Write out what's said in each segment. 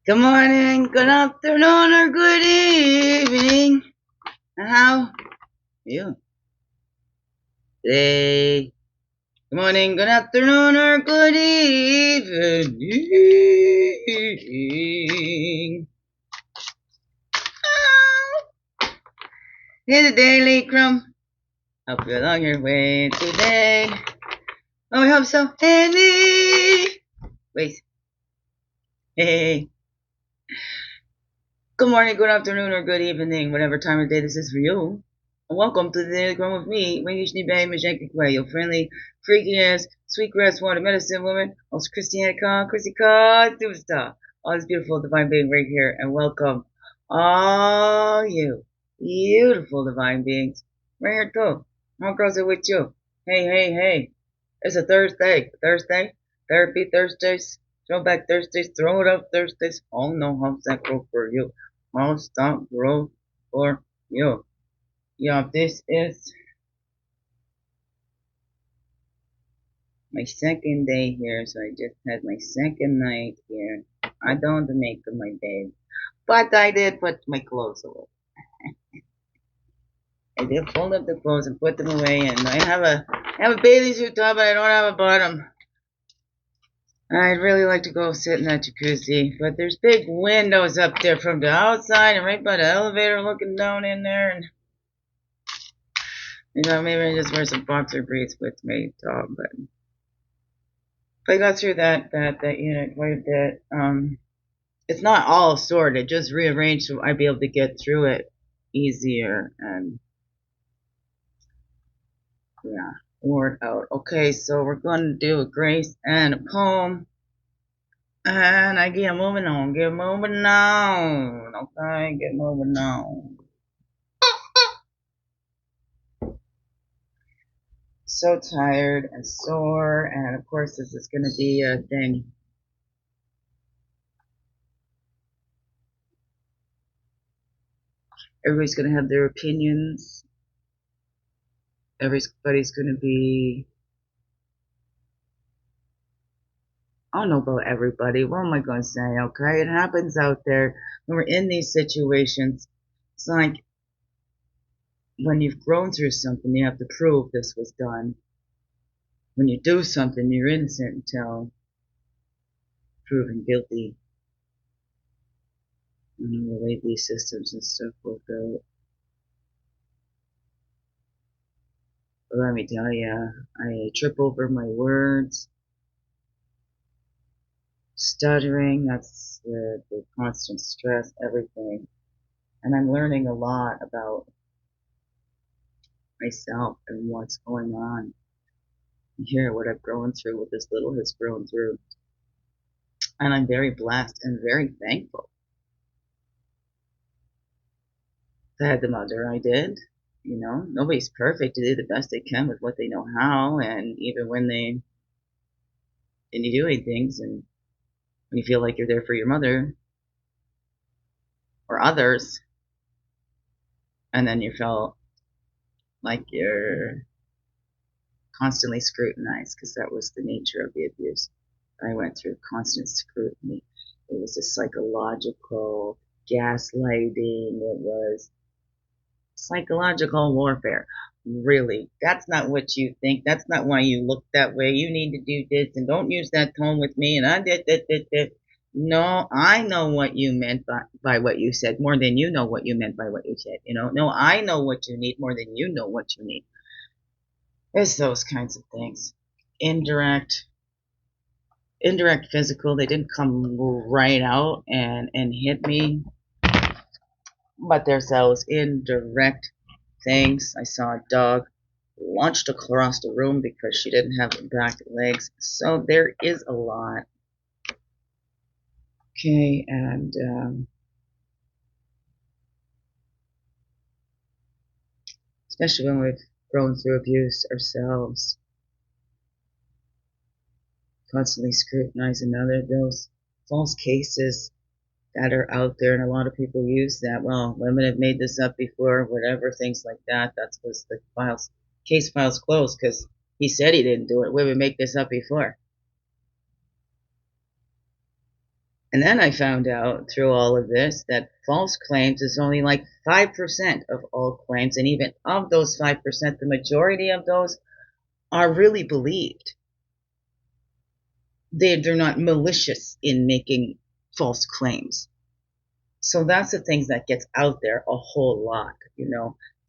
Good morning, good afternoon, or good evening. How are you today? Good morning, good afternoon, or good evening. Here's the Daily CRUMB. Hope you're along your way today. Oh, we hope so. Wait. Hey. Good morning, good afternoon, or good evening, whatever time of day this is for you. Welcome to the Daily CRUMB with me, Wingish Bay Majenkikwe, your friendly, freaky ass, sweetgrass water medicine woman, host Christy Hancock, Chrissy Cod, superstar. All this beautiful divine being right here, and welcome all you beautiful divine beings right here too. My girls are with you. Hey. It's a Thursday. Therapy Thursdays, throwback Thursdays, throw it up Thursdays. Oh no, how's that grow for you? How's that grow for you? Yeah, this is my second day here, so I just had my second night here. I don't make my bed, but I did put my clothes away. I did fold up the clothes and put them away, and I have a bathing suit top, but I don't have a bottom. I'd really like to go sit in that jacuzzi, but there's big windows up there from the outside and right by the elevator looking down in there, and maybe I just wear some boxer briefs with my top, but I got through that unit quite a bit. It's not all sorted, just rearranged so I'd be able to get through it easier, and yeah, wore it out. Okay, so we're going to do a grace and a poem, and I get moving on, okay, get moving on. So tired and sore, and of course this is going to be a thing. Everybody's going to have their opinions. Everybody's going to be, I don't know about everybody. What am I going to say? Okay, it happens out there when we're in these situations. It's like when you've grown through something, you have to prove this was done. When you do something, you're innocent until proven guilty. And the way these systems and stuff will go. But let me tell you, I trip over my words. Stuttering, that's the constant stress, everything. And I'm learning a lot about myself and what's going on. Here, what I've grown through, what this little has grown through. And I'm very blessed and very thankful. I had the mother I did. Nobody's perfect. They do the best they can with what they know how, and even when you're doing things and when you feel like you're there for your mother or others, and then you felt like you're constantly scrutinized, because that was the nature of the abuse. I went through constant scrutiny. It was a psychological gaslighting. It was psychological warfare. Really, that's not what you think. That's not why you look that way. You need to do this, and don't use that tone with me. And I did. No, I know what you meant by what you said more than you know what you meant by what you said. No, I know what you need more than you know what you need. It's those kinds of things. Indirect physical. They didn't come right out and hit me, but there's those indirect things. I saw a dog launched across the room because she didn't have back legs. So there is a lot. Okay, and especially when we've grown through abuse ourselves, constantly scrutinizing those false cases that are out there, and a lot of people use that. Well, women have made this up before, whatever, things like that. That's was the case files closed because he said he didn't do it. Women make this up before. And then I found out through all of this that false claims is only like 5% of all claims. And even of those 5%, the majority of those are really believed. They're not malicious in making false claims. So that's the things that gets out there a whole lot,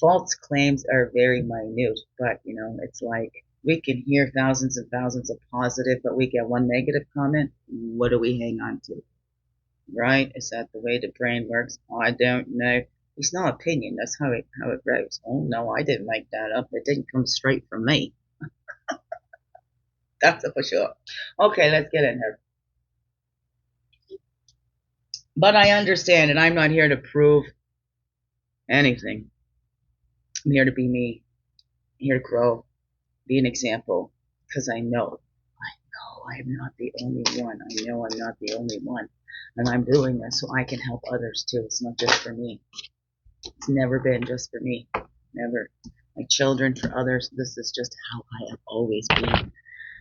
False claims are very minute, but, it's like we can hear thousands and thousands of positive, but we get one negative comment. What do we hang on to? Right? Is that the way the brain works? Oh, I don't know. It's no opinion. That's how it goes. Oh no, I didn't make that up. It didn't come straight from me. That's for sure. Okay, let's get in here. But I understand, and I'm not here to prove anything. I'm here to be me. I'm here to grow, be an example, because I know I'm not the only one. I know I'm not the only one. And I'm doing this so I can help others too. It's not just for me. It's never been just for me. Never. My children, for others. This is just how I have always been.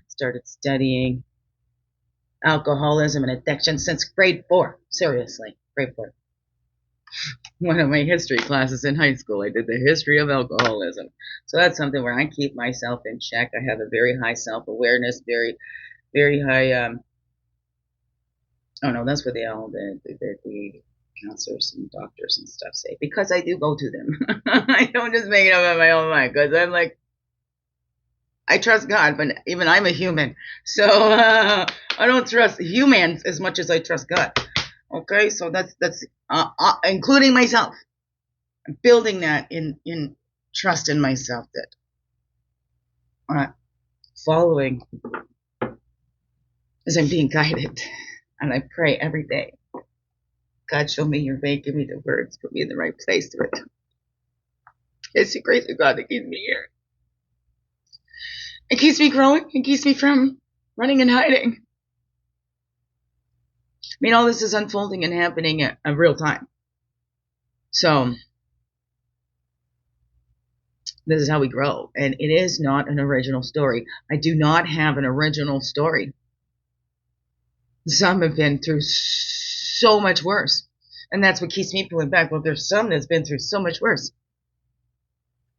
Started studying alcoholism and addiction since grade 4. Seriously, grade 4. One of my history classes in high school, I did the history of alcoholism. So that's something where I keep myself in check. I have a very high self-awareness, very, very high, oh no, that's what the counselors and doctors and stuff say, because I do go to them. I don't just make it up in my own mind, because I'm like, I trust God, but even I'm a human. So I don't trust humans as much as I trust God. Okay, so that's including myself. I'm building that in trust in myself, that following as I'm being guided. And I pray every day, God, show me your way, give me the words, put me in the right place to it. It's the grace of God that keeps me here. It keeps me growing. It keeps me from running and hiding. I mean, all this is unfolding and happening at real time. So this is how we grow. And it is not an original story. I do not have an original story. Some have been through so much worse. And that's what keeps me pulling back. Well, there's some that's been through so much worse.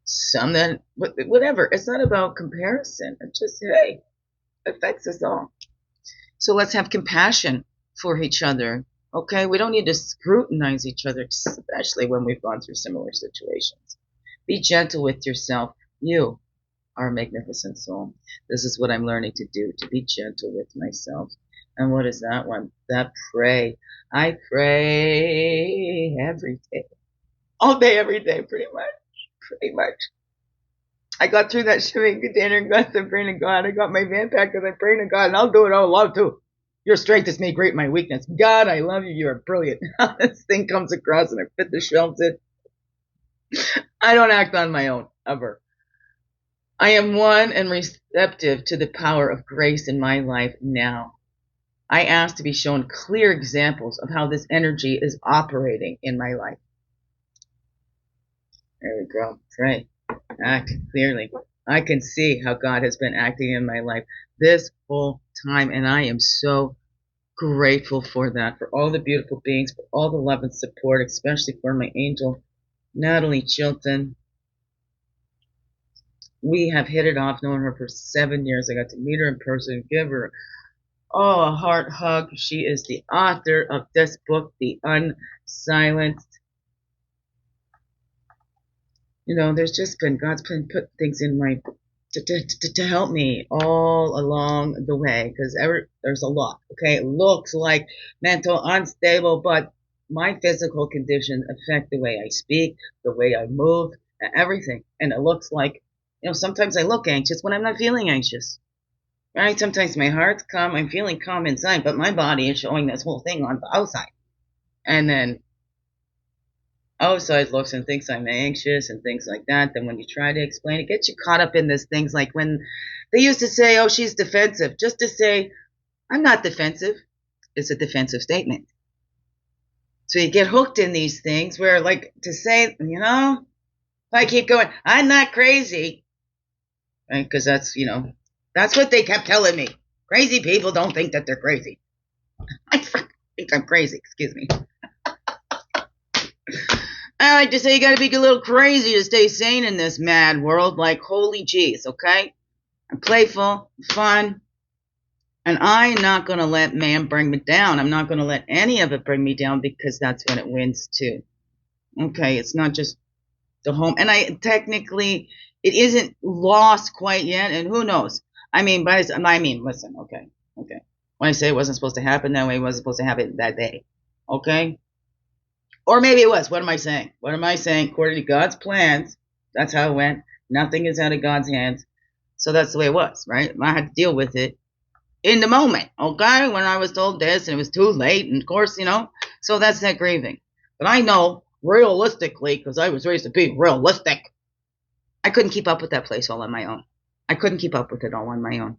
Some that, whatever. It's not about comparison. It's just, hey, it affects us all. So let's have compassion for each other. Okay? We don't need to scrutinize each other, especially when we've gone through similar situations. Be gentle with yourself. You are a magnificent soul. This is what I'm learning to do, to be gentle with myself. And what is that one? That pray. I pray every day. All day, every day, pretty much. Pretty much. I got through that shipping container and got to praying to God. I got my van packed because I'm praying to God, and I'll do it all love too. Your strength is made great my weakness. God, I love you. You are brilliant. This thing comes across and I fit the shelves in. I don't act on my own, ever. I am one and receptive to the power of grace in my life now. I ask to be shown clear examples of how this energy is operating in my life. There we go. Pray. Act clearly. I can see how God has been acting in my life this whole time, and I am so grateful for that, for all the beautiful beings, for all the love and support, especially for my angel, Nattolie Chilton. We have hit it off, knowing her for 7 years. I got to meet her in person, give her a heart hug. She is the author of this book, The Unsilenced. There's just been, God's been put things in my, to help me all along the way, because there's a lot, okay? It looks like mental unstable, but my physical condition affect the way I speak, the way I move, everything. And it looks like, sometimes I look anxious when I'm not feeling anxious. Right? Sometimes my heart's calm, I'm feeling calm inside, but my body is showing this whole thing on the outside. And then outside looks and thinks I'm anxious and things like that. Then when you try to explain it, gets you caught up in this things like when they used to say, oh, she's defensive. Just to say, I'm not defensive. It's a defensive statement. So you get hooked in these things where, like, to say, if I keep going, I'm not crazy. Right? Because that's, that's what they kept telling me. Crazy people don't think that they're crazy. I think I'm crazy. Excuse me. I like to say you got to be a little crazy to stay sane in this mad world. Like, holy jeez, okay? I'm playful, fun, and I'm not going to let man bring me down. I'm not going to let any of it bring me down because that's when it wins too. Okay, it's not just the home. And it isn't lost quite yet, and who knows? Listen, okay. When I say it wasn't supposed to happen that way, it wasn't supposed to happen that day. Okay? Or maybe it was. What am I saying? According to God's plans, that's how it went. Nothing is out of God's hands. So that's the way it was, right? I had to deal with it in the moment, okay? When I was told this and it was too late, and of course, so that's that grieving. But I know, realistically, because I was raised to be realistic, I couldn't keep up with that place all on my own. I couldn't keep up with it all on my own.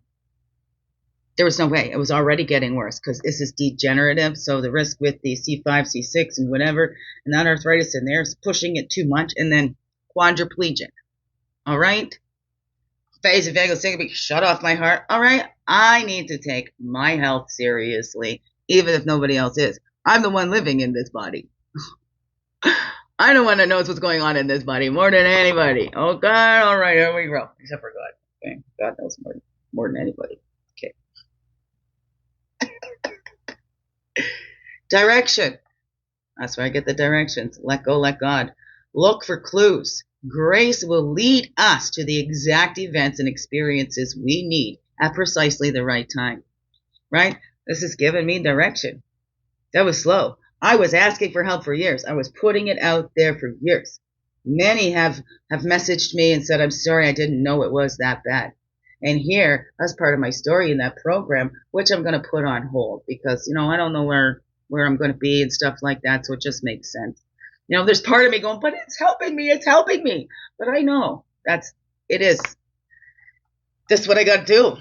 There was no way. It was already getting worse because this is degenerative. So the risk with the C5, C6, and whatever, and that arthritis in there is pushing it too much, and then quadriplegic. All right? Phase of vagal syncope, shut off my heart. All right? I need to take my health seriously, even if nobody else is. I'm the one living in this body. I'm the one that knows what's going on in this body more than anybody. Okay? All right, here we go. Except for God. Okay? God knows more than anybody. Okay. Direction. That's where I get the directions. Let go, let God. Look for clues. Grace will lead us to the exact events and experiences we need at precisely the right time. Right? This is giving me direction. That was slow. I was asking for help for years. I was putting it out there for years. Many have messaged me and said, I'm sorry, I didn't know it was that bad. And here, that's part of my story in that program, which I'm going to put on hold because, I don't know where I'm going to be and stuff like that. So it just makes sense. There's part of me going, but it's helping me. But I know it is. This is what I got to do.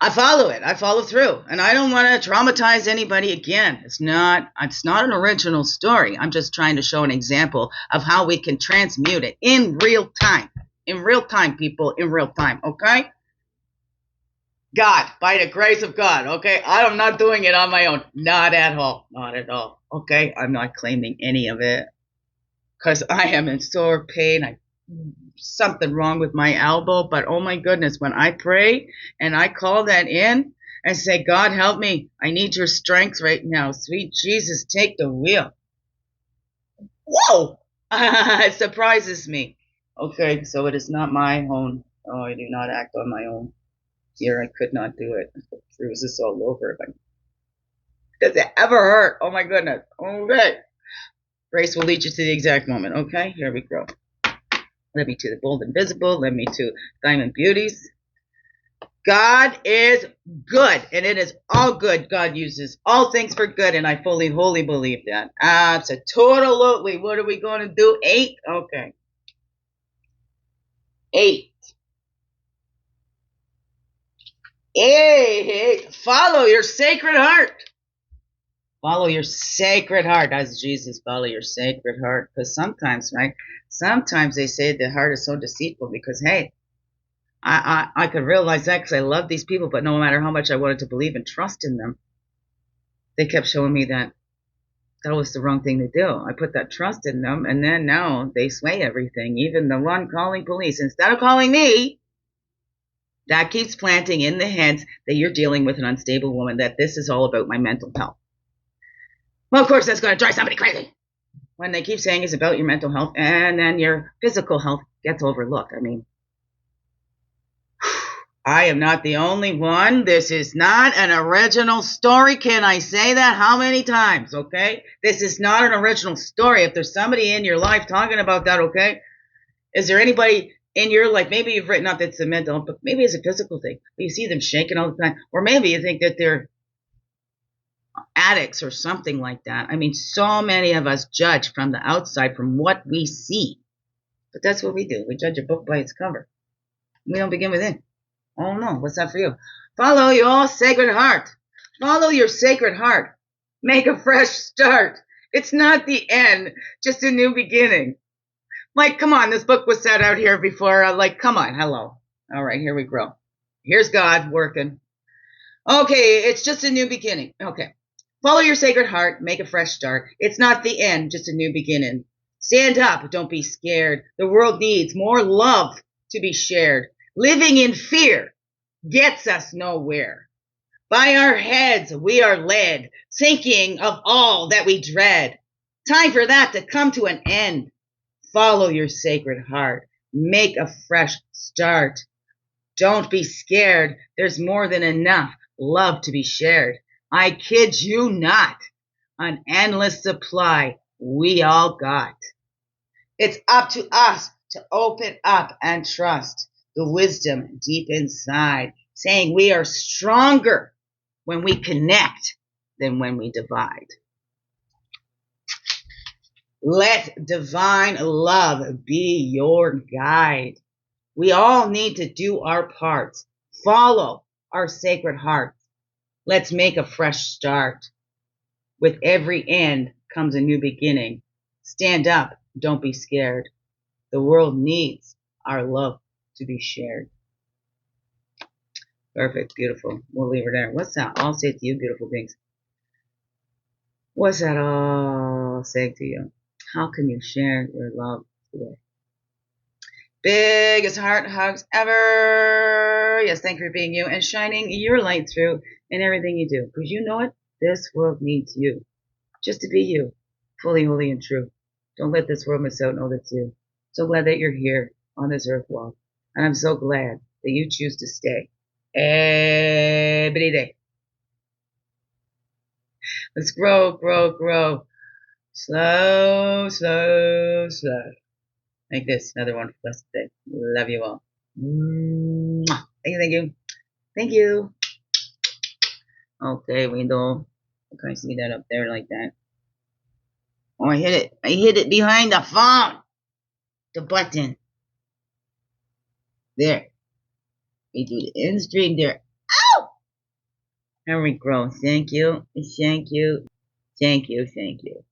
I follow it. I follow through. And I don't want to traumatize anybody again. It's not an original story. I'm just trying to show an example of how we can transmute it in real time. In real time, people, in real time, okay? God, by the grace of God, okay? I am not doing it on my own. Not at all. Not at all, okay? I'm not claiming any of it because I am in sore pain. Something wrong with my elbow, but oh my goodness, when I pray and I call that in and say, God, help me. I need your strength right now. Sweet Jesus, take the wheel. Whoa! It surprises me. Okay, so it is not my own. Oh, I do not act on my own. Here, I could not do it. Bruises all over. Does it ever hurt? Oh my goodness. Okay. Grace will lead you to the exact moment. Okay, here we go. Let me to the bold and visible. Let me to diamond beauties. God is good, and it is all good. God uses all things for good, and I fully, wholly believe that. Absolutely. What are we going to do? 8? Okay. 8. 8. Follow your sacred heart. Follow your sacred heart. As Jesus, follow your sacred heart. Because sometimes, right? Sometimes they say the heart is so deceitful because, hey, I could realize that because I love these people, but no matter how much I wanted to believe and trust in them, they kept showing me that was the wrong thing to do. I put that trust in them, and then now they sway everything. Even the one calling police, instead of calling me, that keeps planting in the heads that you're dealing with an unstable woman, that this is all about my mental health. Well, of course, that's going to drive somebody crazy when they keep saying it's about your mental health and then your physical health gets overlooked. I mean, I am not the only one. This is not an original story. Can I say that? How many times? Okay? This is not an original story. If there's somebody in your life talking about that, okay? Is there anybody in your life, maybe you've written up it's a mental, but maybe it's a physical thing. You see them shaking all the time. Or maybe you think that they're addicts or something like that. I mean, so many of us judge from the outside, from what we see. But that's what we do. We judge a book by its cover. We don't begin within. Oh no, what's that for you? Follow your sacred heart. Follow your sacred heart. Make a fresh start. It's not the end, just a new beginning. Like, come on, this book was set out here before. Come on, hello. All right, here we go. Here's God working. Okay, it's just a new beginning. Okay. Follow your sacred heart, make a fresh start. It's not the end, just a new beginning. Stand up, don't be scared. The world needs more love to be shared. Living in fear gets us nowhere. By our heads we are led, thinking of all that we dread. Time for that to come to an end. Follow your sacred heart. Make a fresh start. Don't be scared. There's more than enough love to be shared. I kid you not. An endless supply we all got. It's up to us to open up and trust the wisdom deep inside, saying we are stronger when we connect than when we divide. Let divine love be your guide. We all need to do our parts. Follow our sacred hearts. Let's make a fresh start. With every end comes a new beginning. Stand up, don't be scared. The world needs our love to be shared. Perfect, beautiful. We'll leave her there. What's that all say to you, beautiful beings? What's that all say to you? How can you share your love today? Biggest heart hugs ever. Yes, thank you for being you and shining your light through in everything you do. Because you know it, this world needs you. Just to be you, fully, holy, and true. Don't let this world miss out. Know that's you. So glad that you're here on this earth walk. And I'm so glad that you choose to stay every day. Let's grow, grow, grow. Slow, slow, slow. Like this. Another wonderful blessed day. Love you all. Mwah. Thank you, thank you. Thank you. Okay, window. Can I see that up there like that? Oh, I hit it. I hit it behind the phone. The button. There. We do the end stream there. Ow! There we go. Thank you. Thank you. Thank you. Thank you.